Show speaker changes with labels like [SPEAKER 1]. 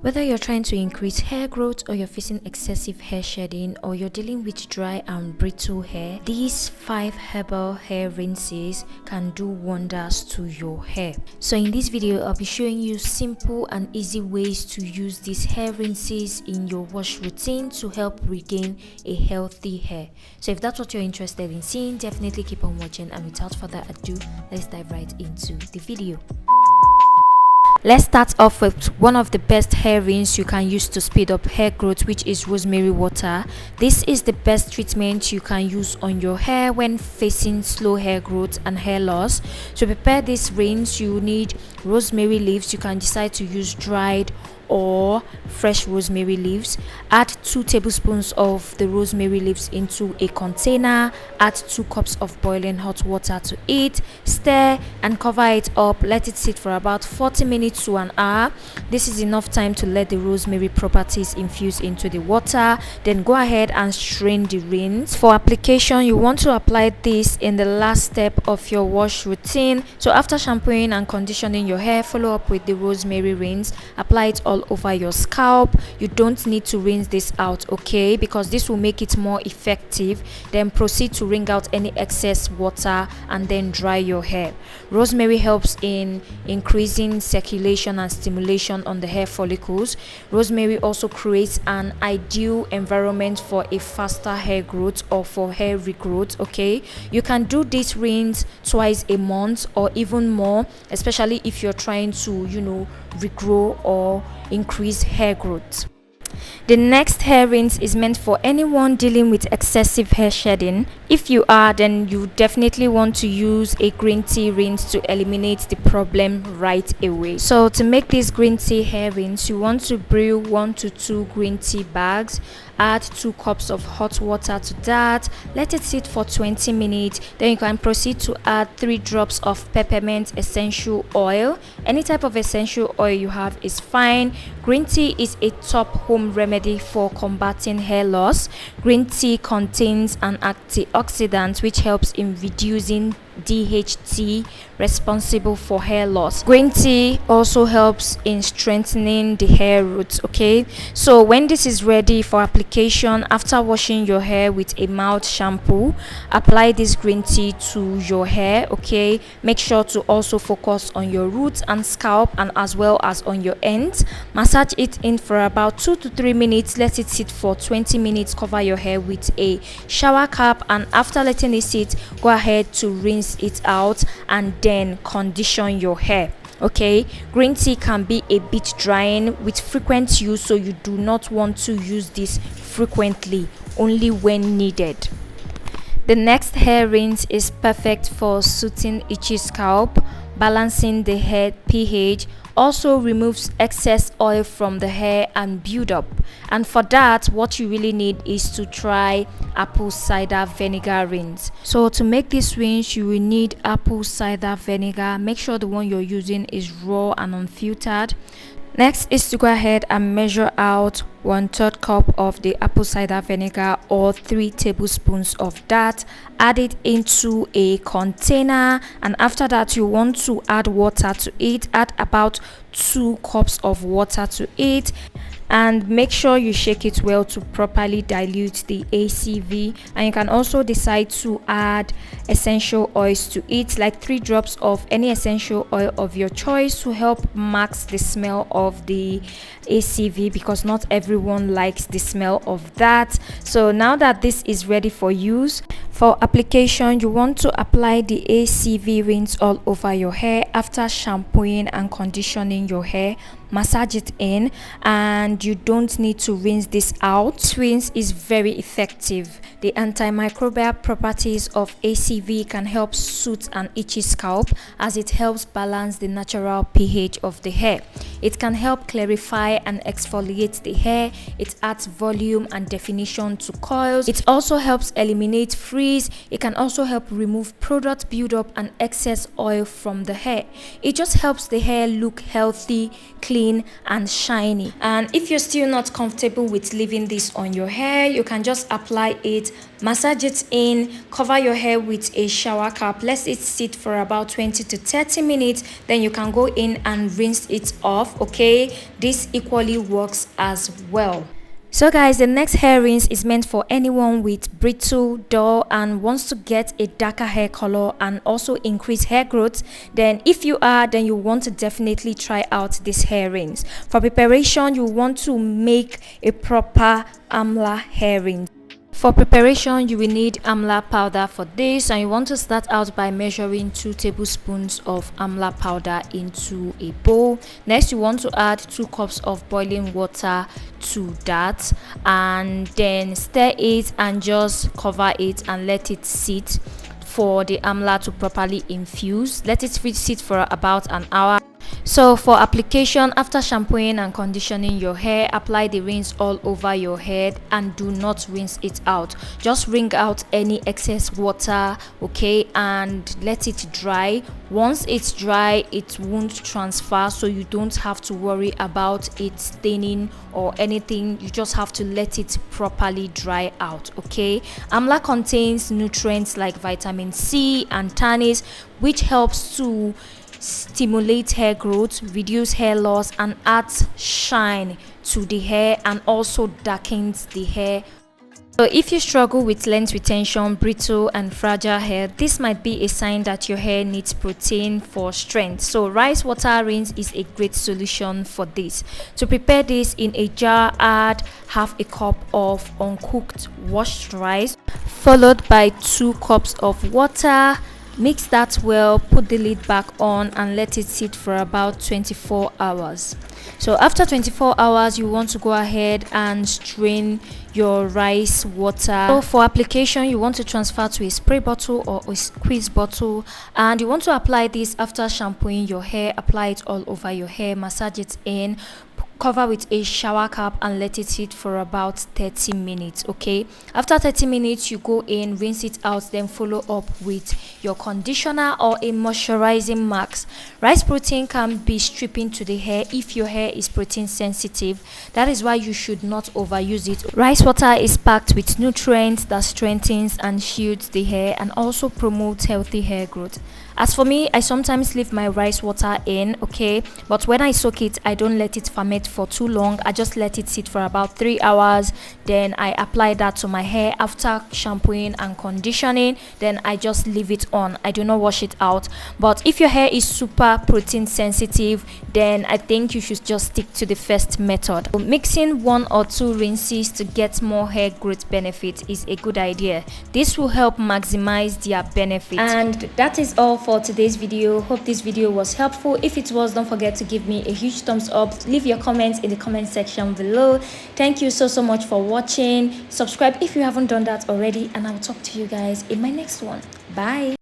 [SPEAKER 1] Whether you're trying to increase hair growth or you're facing excessive hair shedding or you're dealing with dry and brittle hair, these 5 herbal hair rinses can do wonders to your hair. So in this video, I'll be showing you simple and easy ways to use these hair rinses in your wash routine to help regain a healthy hair. So if that's what you're interested in seeing, definitely keep on watching, and without further ado, let's dive right into the video. Let's start off with one of the best hair rinse you can use to speed up hair growth, which is Rosemary Water. This is the best treatment you can use on your hair when facing slow hair growth and hair loss. To prepare this rinse, you need rosemary leaves. You can decide to use dried or fresh rosemary leaves. Add 2 tablespoons of the rosemary leaves into a container. Add 2 cups of boiling hot water to it. Stir and cover it up. Let it sit for about 40 minutes to an hour. This is enough time to let the rosemary properties infuse into the water. Then go ahead and strain the rinse. For application, you want to apply this in the last step of your wash routine. So after shampooing and conditioning your hair, follow up with the rosemary rinse. Apply it all over your scalp. You don't need to rinse this out, okay, because this will make it more effective. Then proceed to wring out any excess water and then dry your hair. Rosemary helps in increasing circulation and stimulation on the hair follicles. Rosemary also creates an ideal environment for a faster hair growth or for hair regrowth, okay. You can do this rinse twice a month or even more, especially if you're trying to regrow or increase hair growth. The next hair rinse is meant for anyone dealing with excessive hair shedding. If you are, then you definitely want to use a green tea rinse to eliminate the problem right away. So to make this green tea hair rinse, you want to brew 1 to 2 green tea bags. Add 2 cups of hot water to that. Let it sit for 20 minutes. Then you can proceed to add 3 drops of peppermint essential oil. Any type of essential oil you have is fine. Green tea is a top home remedy for combating hair loss. Green tea contains an antioxidant which helps in reducing DHT responsible for hair loss. Green tea also helps in strengthening the hair roots, okay. So when this is ready for application, after washing your hair with a mild shampoo, apply this green tea to your hair, okay. Make sure to also focus on your roots and scalp, and as well as on your ends. Massage it in for about 2 to 3 minutes. Let it sit for 20 minutes. Cover your hair with a shower cap, and after letting it sit, go ahead to rinse it out and then condition your hair, okay. Green tea can be a bit drying with frequent use, so you do not want to use this frequently, only when needed. The next hair rinse is perfect for soothing itchy scalp, balancing the hair pH, also removes excess oil from the hair and build-up. And for that, what you really need is to try apple cider vinegar rinse. So to make this rinse, you will need apple cider vinegar. Make sure the one you're using is raw and unfiltered. Next is to go ahead and measure out 1/3 cup of the apple cider vinegar or 3 tablespoons of that. Add it into a container, and after that you want to add water to it. Add about 2 cups of water to it, and make sure you shake it well to properly dilute the ACV. And you can also decide to add essential oils to it, like 3 drops of any essential oil of your choice to help mask the smell of the ACV, because not everyone likes the smell of that. So now that this is ready for use, for application, you want to apply the ACV rinse all over your hair. After shampooing and conditioning your hair, massage it in, and you don't need to rinse this out. This rinse is very effective. The antimicrobial properties of ACV can help soothe an itchy scalp, as it helps balance the natural pH of the hair. It can help clarify and exfoliate the hair. It adds volume and definition to coils. It also helps eliminate frizz. It can also help remove product buildup and excess oil from the hair. It just helps the hair look healthy, clean, clean and shiny. And if you're still not comfortable with leaving this on your hair, you can just apply it, massage it in, cover your hair with a shower cap, let it sit for about 20 to 30 minutes, then you can go in and rinse it off. Okay, this equally works as well. So guys, the next hair rinse is meant for anyone with brittle, dull, and wants to get a darker hair color and also increase hair growth. Then if you are, then you want to definitely try out this hair rinse. For preparation, you want to make a proper amla hair rinse. For preparation, you will need amla powder for this, and you want to start out by measuring 2 tablespoons of amla powder into a bowl. Next, you want to add 2 cups of boiling water to that, and then stir it and just cover it and let it sit for the amla to properly infuse. Let it sit for about an hour. So for application, after shampooing and conditioning your hair, apply the rinse all over your head and do not rinse it out. Just wring out any excess water, okay, and let it dry. Once it's dry, it won't transfer, so you don't have to worry about it staining or anything. You just have to let it properly dry out. Okay, amla contains nutrients like vitamin C and tannins, which helps to stimulate hair growth, reduce hair loss, and adds shine to the hair, and also darkens the hair. So if you struggle with length retention, brittle and fragile hair, this might be a sign that your hair needs protein for strength. So rice water rinse is a great solution for this. To prepare this, in a jar, add half a cup of uncooked washed rice, followed by 2 cups of water. Mix that well, put the lid back on and let it sit for about 24 hours. So after 24 hours, you want to go ahead and strain your rice water. So for application, you want to transfer to a spray bottle or a squeeze bottle, and you want to apply this after shampooing your hair. Apply it all over your hair, massage it in, cover with a shower cap and let it sit for about 30 minutes. Okay, after 30 minutes, you go in, rinse it out, then follow up with your conditioner or a moisturizing mask. Rice protein can be stripping to the hair if your hair is protein sensitive. That is why you should not overuse it. Rice water is packed with nutrients that strengthens and shields the hair and also promotes healthy hair growth. As for me, I sometimes leave my rice water in, okay, but when I soak it, I don't let it ferment for too long. I just let it sit for about 3 hours. Then I apply that to my hair after shampooing and conditioning. Then I just leave it on. I do not wash it out. But if your hair is super protein sensitive, then I think you should just stick to the first method. So mixing 1 or 2 rinses to get more hair growth benefit is a good idea. This will help maximize their benefit. And that is all for today's video. Hope this video was helpful. If it was, don't forget to give me a huge thumbs up. Leave your comments in the comment section below. Thank you so much for watching. Subscribe if you haven't done that already, and I'll talk to you guys in my next one. Bye.